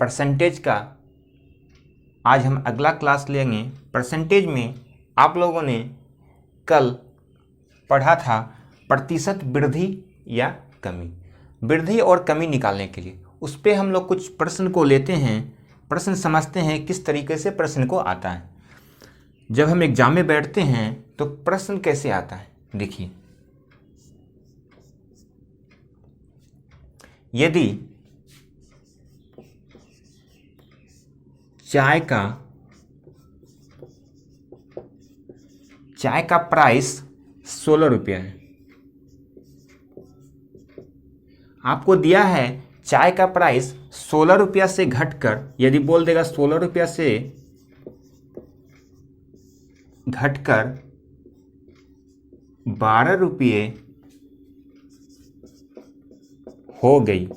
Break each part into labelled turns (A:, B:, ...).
A: Percentage का आज हम अगला क्लास लेंगे। परसेंटेज में आप लोगों ने कल पढ़ा था प्रतिशत वृद्धि या कमी, वृद्धि और कमी निकालने के लिए उस पर हम लोग कुछ प्रश्न को लेते हैं, प्रश्न समझते हैं किस तरीके से प्रश्न को आता है। जब हम एग्जाम में बैठते हैं तो प्रश्न कैसे आता है, देखिए यदि चाय का प्राइस 16 रुपया है, आपको दिया है चाय का प्राइस 16 रुपया से घटकर, यदि बोल देगा 16 रुपया से घटकर 12 रुपये हो गई।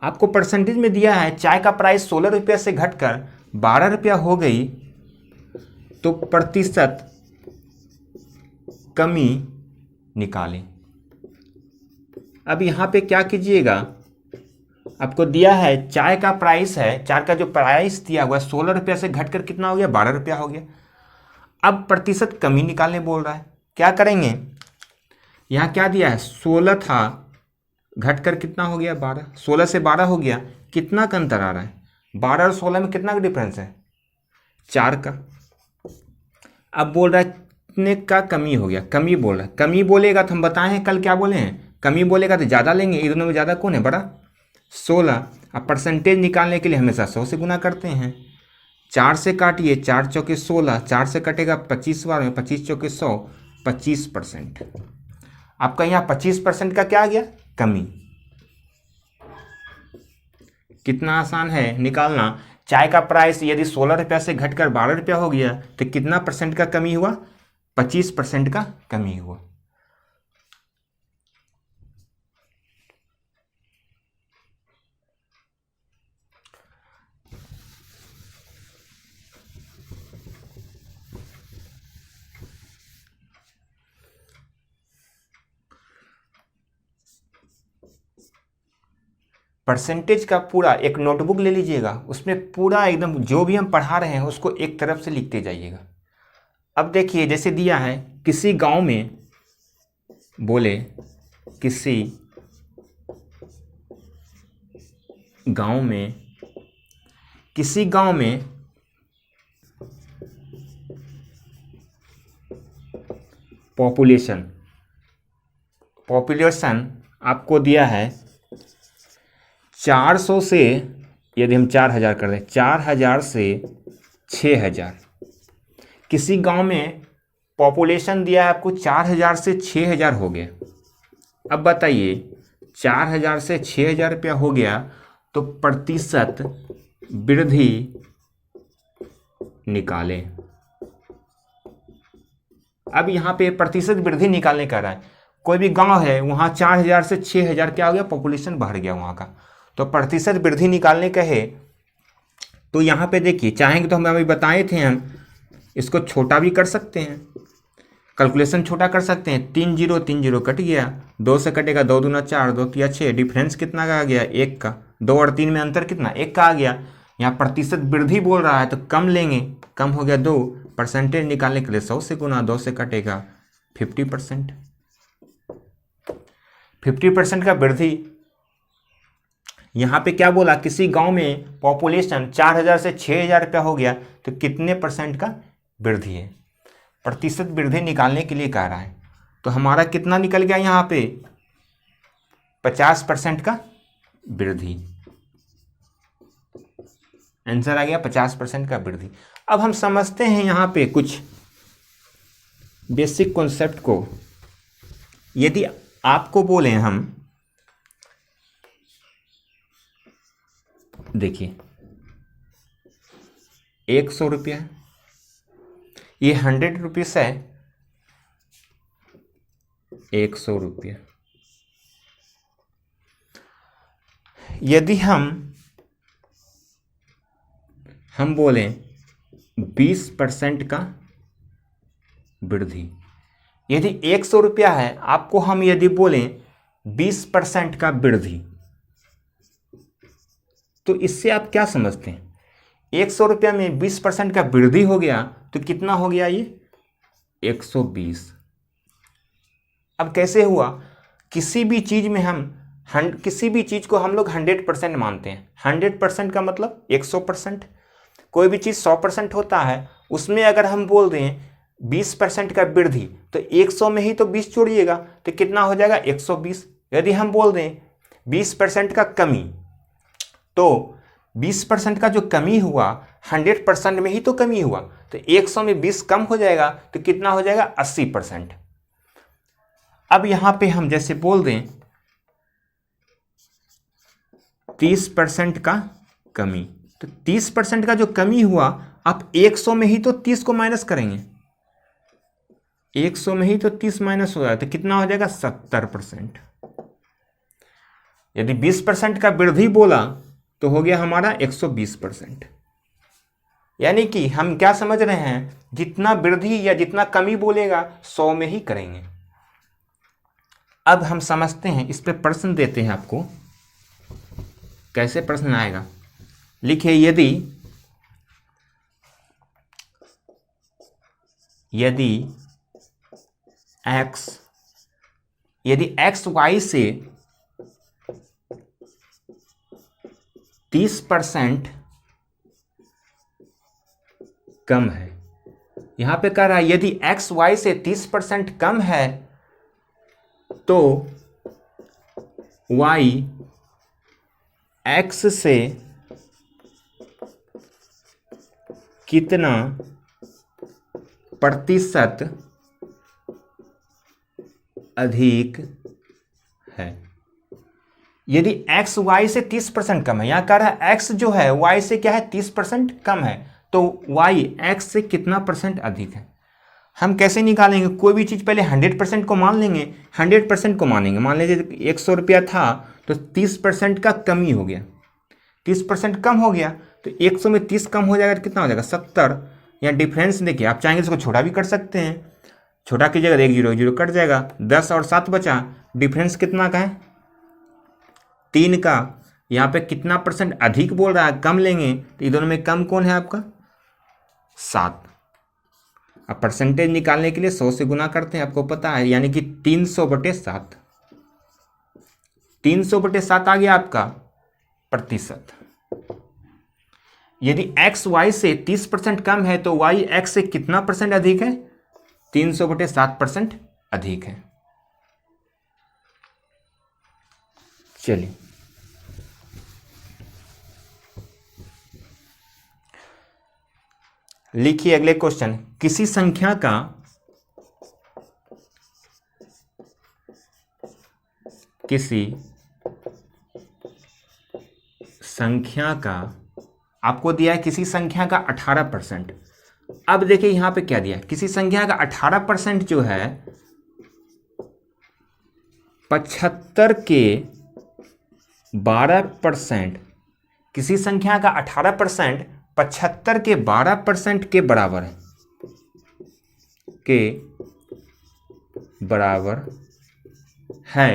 A: आपको परसेंटेज में दिया है चाय का प्राइस 16 रुपया से घटकर 12 रुपया हो गई, तो प्रतिशत कमी निकालें। अब यहाँ पे क्या कीजिएगा, आपको दिया है चाय का प्राइस है, चाय का जो प्राइस दिया हुआ है 16 रुपया से घटकर कितना हो गया, 12 रुपया हो गया। अब प्रतिशत कमी निकालने बोल रहा है, क्या करेंगे, यहाँ क्या दिया है 16 था, घटकर कितना हो गया 12, 16 से 12 हो गया, कितना का अंतर आ रहा है, 12 और 16 में कितना का डिफरेंस है, 4 का। अब बोल रहा है कितने का कमी हो गया, कमी बोल रहा है, कमी बोलेगा तो हम बताए हैं कल क्या बोले हैं, कमी बोलेगा तो ज़्यादा लेंगे, ये दोनों में ज़्यादा कौन है, बड़ा 16। अब परसेंटेज निकालने के लिए हमेशा 100 से गुना करते हैं, 4 से काटिए, 4 चौके 16, 4 से कटेगा 25 बार में, 25 चौके 100, 25%। आपका यहाँ 25% का क्या आ गया, कमी। कितना आसान है निकालना। चाय का प्राइस यदि 16 रुपया से घटकर 12 रुपया हो गया तो कितना परसेंट का कमी हुआ, 25% का कमी हुआ। परसेंटेज का पूरा एक नोटबुक ले लीजिएगा, उसमें पूरा एकदम जो भी हम पढ़ा रहे हैं उसको एक तरफ से लिखते जाइएगा। अब देखिए जैसे दिया है, किसी गांव में बोले, किसी गांव में पॉपुलेशन आपको दिया है 400 से, यदि हम 4000 कर दें, 4000 से 6000। किसी गांव में पॉपुलेशन दिया है आपको 4000 से 6000 हो गया। अब बताइए 4000 से 6000 रुपया हो गया तो प्रतिशत वृद्धि निकालें। अब यहाँ पे प्रतिशत वृद्धि निकालने का रहा है, कोई भी गांव है वहाँ 4000 से 6000 क्या हो गया, पॉपुलेशन बढ़ गया वहाँ का, तो प्रतिशत वृद्धि निकालने का है। तो यहाँ पे देखिए चाहेंगे तो हम अभी बताए थे, हम इसको छोटा भी कर सकते हैं, कैलकुलेशन छोटा कर सकते हैं। 3 0 3 0 कट गया, 2 से कटेगा 2 दूना 4, 2 तिया 6, डिफरेंस कितना का आ गया, 1 का। 2 और 3 में अंतर कितना, 1 का आ गया। यहाँ प्रतिशत वृद्धि बोल रहा है तो कम लेंगे, कम हो गया 2। परसेंटेज निकालने के लिए 100 से गुना, 2 से कटेगा 50%। 50% का वृद्धि। यहाँ पे क्या बोला, किसी गांव में पॉपुलेशन 4000 से 6000 रुपया हो गया तो कितने परसेंट का वृद्धि है, प्रतिशत वृद्धि निकालने के लिए कह रहा है। तो हमारा कितना निकल गया यहाँ पे, 50% का वृद्धि। आंसर आ गया 50% का वृद्धि। अब हम समझते हैं यहाँ पे कुछ बेसिक कॉन्सेप्ट को। यदि आपको बोले हम, देखिए 100 रुपया, ये 100 रुपीस है, 100 रुपया। यदि हम बोलें 20% का वृद्धि, यदि 100 रुपया है, आपको हम यदि बोलें 20% का वृद्धि, तो इससे आप क्या समझते हैं? 100 रुपया में 20% का वृद्धि हो गया तो कितना हो गया ये? 120। अब कैसे हुआ? किसी भी चीज में किसी भी चीज को हम लोग 100% मानते हैं। 100% का मतलब 100%। कोई भी चीज 100% होता है, उसमें अगर हम बोल दें 20% का वृद्धि तो 100 में ही तो 20 जोड़िएगा तो कितना हो जाएगा? 120। यदि हम बोल दें 20% का कमी, तो 20% का जो कमी हुआ 100% में ही तो कमी हुआ, तो 100 में 20 कम हो जाएगा तो कितना हो जाएगा? 80%। अब यहां पे हम जैसे बोल दें 30% का कमी, तो 30% का जो कमी हुआ आप 100 में ही तो 30 को माइनस करेंगे, 100 में ही तो 30 माइनस हो जाए तो कितना हो जाएगा? 70%। यदि 20% का वृद्धि बोला तो हो गया हमारा 120%। यानी कि हम क्या समझ रहे हैं? जितना वृद्धि या जितना कमी बोलेगा 100 में ही करेंगे। अब हम समझते हैं, इस पे प्रश्न देते हैं आपको। कैसे प्रश्न आएगा? लिखिए यदि x y से 30% कम है। यहां पे कह रहा है यदि x y से 30% कम है तो y x से कितना प्रतिशत अधिक है। यदि x y से 30% कम है, यहां कह रहा है x जो है y से क्या है? 30% कम है, तो y x से कितना परसेंट अधिक है। हम कैसे निकालेंगे? कोई भी चीज पहले 100% को मान लेंगे, 100% को मानेंगे। मान लीजिए 100 रुपया था तो 30% का कमी हो गया, 30% कम हो गया तो 100 में 30 कम हो जाएगा तो कितना हो जाएगा? 70। या डिफरेंस देखिए, आप चाहेंगे इसको छोटा भी कर सकते हैं, छोटा कीजिएगा तो 1 0 0 कट जाएगा, 10 और 7 बचा। डिफरेंस कितना का है? 3 का। यहाँ पे कितना परसेंट अधिक बोल रहा है? कम लेंगे तो ये दोनों में कम कौन है आपका? 7। अब परसेंटेज निकालने के लिए 100 से गुना करते हैं, आपको पता है, यानी कि 300/7। 300/7 आ गया आपका प्रतिशत। यदि x y से 30% कम है तो y x से कितना परसेंट अधिक है? 300/7% अधिक है। चलिए लिखिए अगले क्वेश्चन। किसी संख्या का आपको दिया है किसी संख्या का 18%। अब देखिए यहां पे क्या दिया है? किसी संख्या का 18% जो है 75 के 12%, किसी संख्या का 18% 75 के 12% के बराबर है,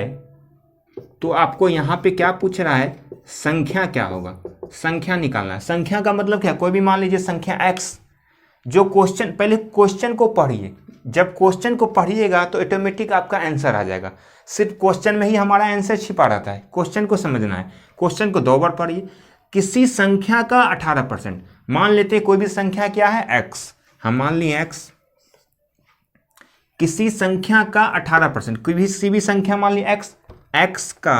A: तो आपको यहां पे क्या पूछ रहा है? संख्या क्या होगा? संख्या निकालना है। संख्या का मतलब क्या? कोई भी मान लीजिए संख्या x, जो क्वेश्चन, पहले क्वेश्चन को पढ़िए। जब क्वेश्चन को पढ़िएगा तो ऑटोमेटिक आपका आंसर आ जाएगा। सिर्फ क्वेश्चन में ही हमारा आंसर छिपा रहता है, क्वेश्चन को समझना है। क्वेश्चन को 2 बार पढ़िए। किसी संख्या का 18%, मान लेते कोई भी संख्या क्या है? x। हम मान लिए x। किसी संख्या का 18%, कोई भी किसी भी संख्या मान ली x का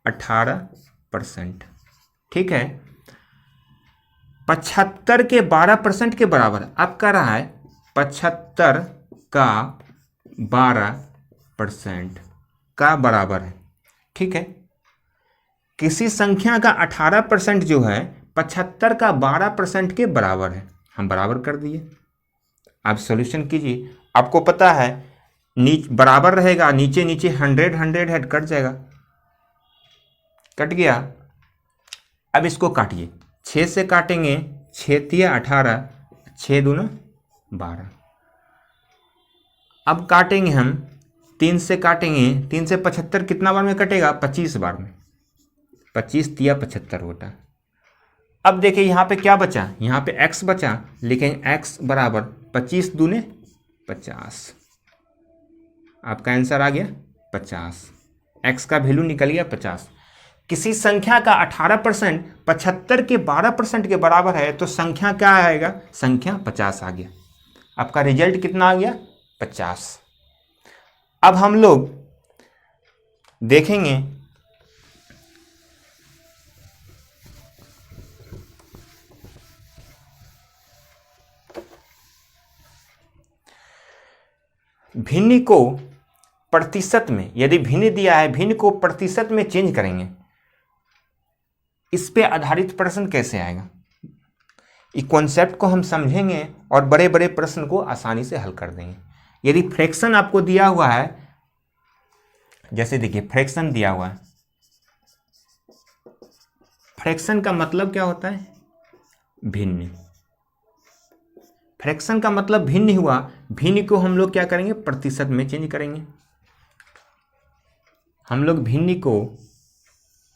A: 18%, ठीक है। 75 के 12% के बराबर अब कह रहा है 75 का 12% का बराबर है, ठीक है। किसी संख्या का 18% जो है 75 का 12% के बराबर है। हम बराबर कर दिए। आप सॉल्यूशन कीजिए। आपको पता है बराबर रहेगा, नीचे नीचे 100 है, कट जाएगा, कट गया। अब इसको काटिए, 6 से काटेंगे, 6 तिया 18, 6 दूना 12। अब काटेंगे हम 3 से काटेंगे, 3 से 75 कितना बार में कटेगा? 25 बार में। 25 तिया 75 होता है, अब देखिए यहाँ पे क्या बचा, यहाँ पे x बचा, लेकिन x बराबर 25 दूने 50, आपका आंसर आ गया 50। x का वैल्यू निकल गया 50। किसी संख्या का 18% 75 के 12% के बराबर है तो संख्या क्या आएगा, संख्या 50 आ गया। आपका रिजल्ट कितना आ गया, 50। अब हम लोग देखेंगे भिन्न को प्रतिशत में, यदि भिन्न दिया है भिन्न को प्रतिशत में चेंज करेंगे, इस पे आधारित प्रश्न कैसे आएगा, इस कॉन्सेप्ट को हम समझेंगे और बड़े बड़े प्रश्न को आसानी से हल कर देंगे। यदि फ्रैक्शन आपको दिया हुआ है, जैसे देखिए फ्रैक्शन दिया हुआ है, फ्रैक्शन का मतलब क्या होता है, भिन्न। फ्रैक्शन का मतलब भिन्न हुआ, भिन्न को हम लोग क्या करेंगे, प्रतिशत में चेंज करेंगे। हम लोग भिन्न को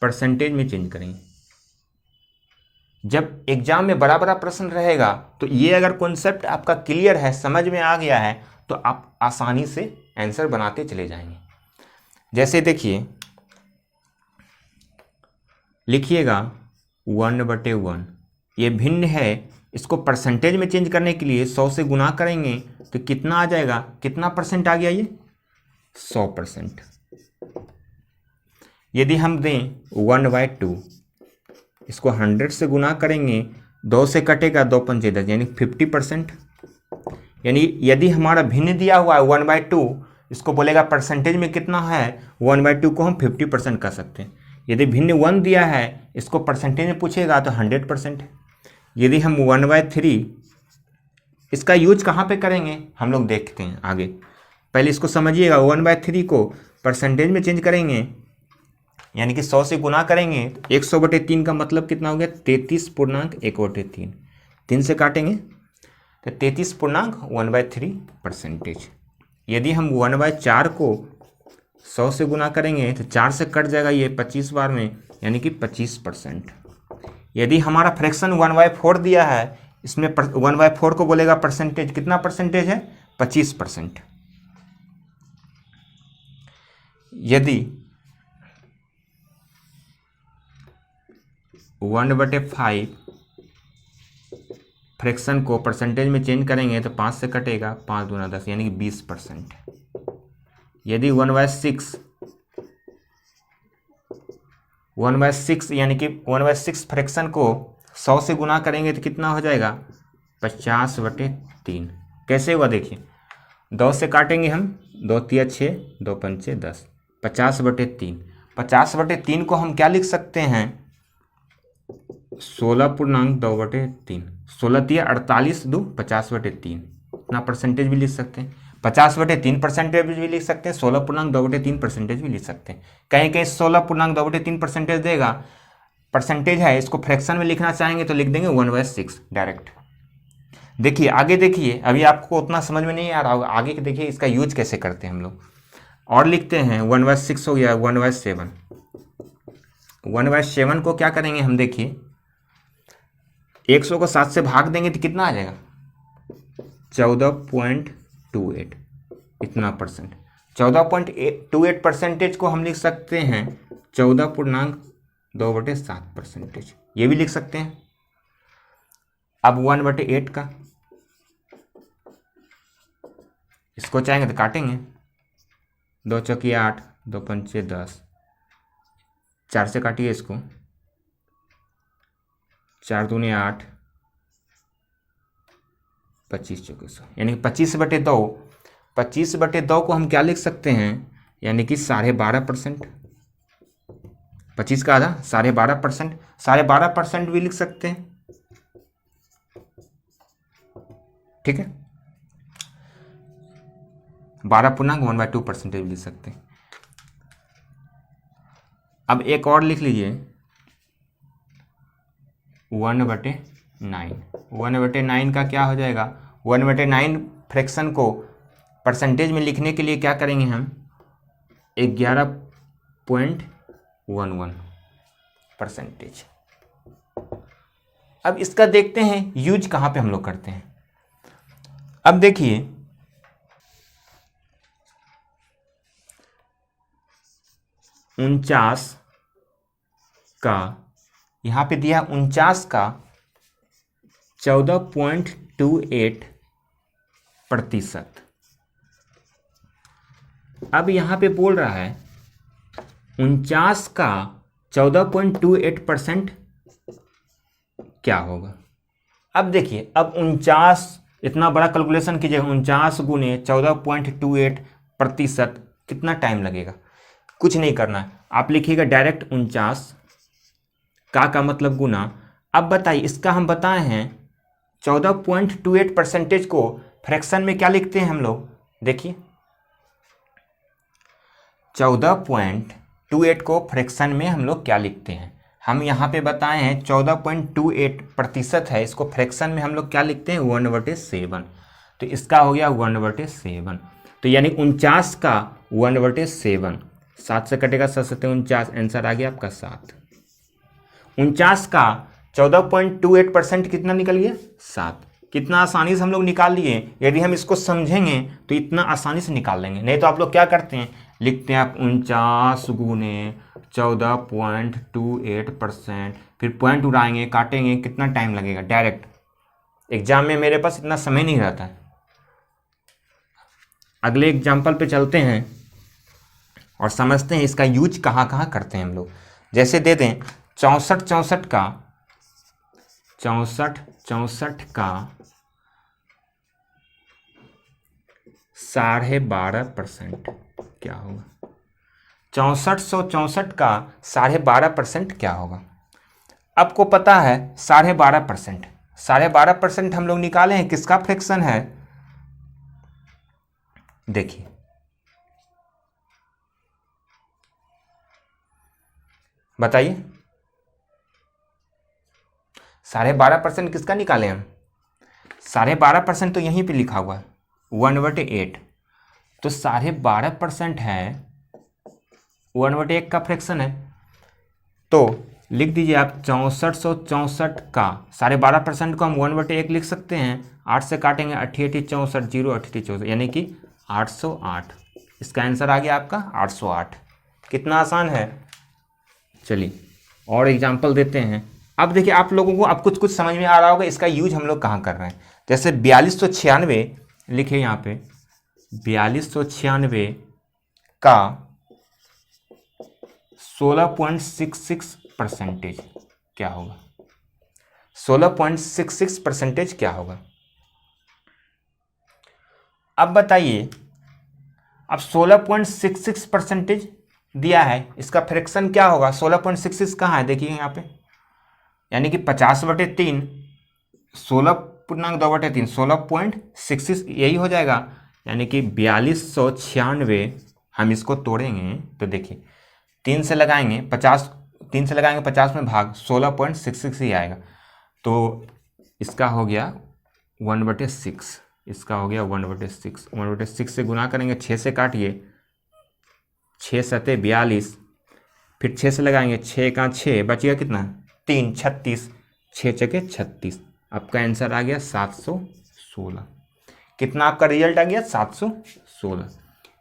A: परसेंटेज में चेंज करेंगे। जब एग्जाम में बड़ा बड़ा प्रश्न रहेगा तो ये अगर कॉन्सेप्ट आपका क्लियर है, समझ में आ गया है, तो आप आसानी से आंसर बनाते चले जाएंगे। जैसे देखिए लिखिएगा 1/1, ये भिन्न है, इसको परसेंटेज में चेंज करने के लिए 100 से गुना करेंगे तो कितना आ जाएगा, कितना परसेंट आ गया, ये 100%। यदि हम दें 1/2, इसको 100 से गुना करेंगे, 2 से कटेगा 2 पंचे 10, यानी 50%। यानी यदि हमारा भिन्न दिया हुआ है 1/2, इसको बोलेगा परसेंटेज में कितना है, 1/2 को हम 50% कर सकते हैं। यदि भिन्न 1 दिया है, इसको परसेंटेज में पूछेगा तो 100%। यदि हम 1/3, इसका यूज कहाँ पे करेंगे हम लोग देखते हैं आगे। पहले इसको समझिएगा, 1/3 को परसेंटेज में चेंज करेंगे, यानी कि 100 से गुना करेंगे तो 100/3 का मतलब कितना हो गया, 33.1/3। 3 से काटेंगे तो 33.1/3%। यदि हम 1/4 को 100 से गुना करेंगे तो 4 से कट जाएगा ये 25 बार में, यानी कि 25%। यदि हमारा फ्रैक्शन 1/4 दिया है, इसमें 1/4 को बोलेगा परसेंटेज, कितना परसेंटेज है, 25%। यदि 1/5 फ्रैक्शन को परसेंटेज में चेंज करेंगे तो 5 से कटेगा, 5 दूना 10, यानी कि 20%। यदि 1/6 यानी कि 1/6 फ्रैक्शन को 100 से गुना करेंगे तो कितना हो जाएगा, 50/3। कैसे हुआ देखिए, 2 से काटेंगे हम, 2 तिया 6, 2 पंचे 10, 50/3। 50/3 को हम क्या लिख सकते हैं, 16.2/3। 16 तिया 48, 2 50/3, इतना परसेंटेज भी लिख सकते हैं। 50/3 परसेंटेज भी लिख सकते हैं, 16.2/3 परसेंटेज भी लिख सकते हैं। कहीं कहीं 16.2/3 परसेंटेज देगा, परसेंटेज है, इसको फ्रैक्शन में लिखना चाहेंगे तो लिख देंगे 1/6 डायरेक्ट। देखिए आगे देखिए, अभी आपको उतना समझ में नहीं आ रहा होगा, आगे देखिए इसका यूज कैसे करते हैं हम लोग। और लिखते हैं 1/6 हो गया 1/7। 1/7 को क्या करेंगे हम, देखिए 100 को 7 से भाग देंगे तो कितना आ जाएगा, 14.28, इतना परसेंट। 14.28 परसेंटेज को हम लिख सकते हैं 14.2/7 परसेंटेज, ये भी लिख सकते हैं। अब 1/8 का, इसको चाहेंगे तो काटेंगे, 2 चौकी 8, 2 पंचे 10, 4 से काटिए इसको, 4 दूने 8, 25 चौके 100, यानी कि 25/2। 25/2 को हम क्या लिख सकते हैं, यानी कि 12.5%। 25 का आधा 12.5%, 12.5% भी लिख सकते हैं, ठीक है। 12.1/2 परसेंटेज भी लिख सकते हैं। अब एक और लिख लीजिए 1/9। 1/9 का क्या हो जाएगा, 1/9 फ्रैक्शन को परसेंटेज में लिखने के लिए क्या करेंगे हम, 11.11 परसेंटेज। अब इसका देखते हैं यूज कहाँ पे हम लोग करते हैं। अब देखिए 49 का यहाँ पे दिया 49 का 14.28%। अब यहाँ पे बोल रहा है 49 का 14.28% क्या होगा। अब देखिए, अब 49 इतना बड़ा कैलकुलेशन कीजिएगा, 49 गुने 14.28% कितना टाइम लगेगा। कुछ नहीं करना है, आप लिखिएगा डायरेक्ट 49 का मतलब गुना। अब बताइए, इसका हम बताए हैं 14.28% को फ्रैक्शन में क्या लिखते हैं हम लोग। देखिए 14.28 को फ्रैक्शन में हम लोग क्या लिखते हैं, हम यहाँ पे बताए हैं 14.28% है, इसको फ्रैक्शन में हम लोग क्या लिखते हैं 1/7। तो इसका हो गया 1/7। तो यानी 49 का 1/7, 7 से कटेगा 7 7 49, आंसर आ गया आपका 7। 49 का 14.28% कितना निकल गया 7। कितना आसानी से हम लोग निकाल लिए। यदि हम इसको समझेंगे तो इतना आसानी से निकाल लेंगे, नहीं तो आप लोग क्या करते हैं, लिखते हैं आप 49 गुने 14.28%, फिर पॉइंट उड़ाएंगे, काटेंगे, कितना टाइम लगेगा। डायरेक्ट एग्जाम में मेरे पास इतना समय नहीं रहता है। अगले एग्जाम्पल पे चलते हैं और समझते हैं इसका यूज कहाँ कहाँ करते हैं हम लोग। जैसे दे दें 64 का 12.5% क्या होगा। 6464 का 12.5% क्या होगा। आपको पता है 12.5% हम लोग निकाले हैं, किसका फ्रैक्शन है। देखिए बताइए, 12.5% किसका निकाले हम। 12.5% तो यहीं पे लिखा हुआ है 1/8, तो 12.5% है 1/8 का फ्रैक्शन है। तो लिख दीजिए आप 6464 का 12.5% को हम 1/8 लिख सकते हैं। 8 से काटेंगे 8 8 64 0 8 64, यानी कि 808। इसका आंसर आ गया आपका 808। कितना आसान है। चलिए और एग्जाम्पल देते हैं। अब देखिए आप लोगों को अब कुछ कुछ समझ में आ रहा होगा इसका यूज हम लोग कहाँ कर रहे हैं। जैसे 4296 लिखे यहाँ पे, 4296 का 16.66% क्या होगा। 16.66% क्या होगा। अब बताइए, अब 16.66% दिया है, इसका फ्रैक्शन क्या होगा। 16.66 कहाँ है, देखिए यहाँ पे, यानी कि 50/3, 16.2/3, 16.66 यही हो जाएगा। यानी कि 4296 हम इसको तोड़ेंगे तो देखिए 3 से लगाएंगे 50, 3 से लगाएंगे 50 में भाग, 16.66 ही आएगा। तो इसका हो गया 1/6, इसका हो गया 1/6। 1/6 से गुना करेंगे, 6 से काटिए, 6 7 42, फिर 6 से लगाएंगे, 6 का 6 बचिएगा कितना 3 36, 6 चके 36। आपका आंसर आ गया 716। कितना आपका रिजल्ट आ गया 716।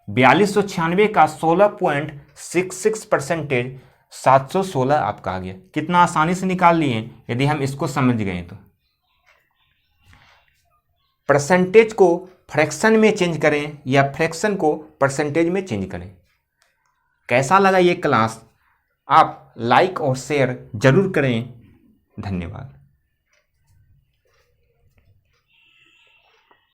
A: 4296 का 16.66% 716 आपका आ गया। कितना आसानी से निकाल लिए यदि हम इसको समझ गए तो। परसेंटेज को फ्रैक्शन में चेंज करें या फ्रैक्शन को परसेंटेज में चेंज करें। कैसा लगा ये क्लास, आप लाइक और शेयर जरूर करें। धन्यवाद।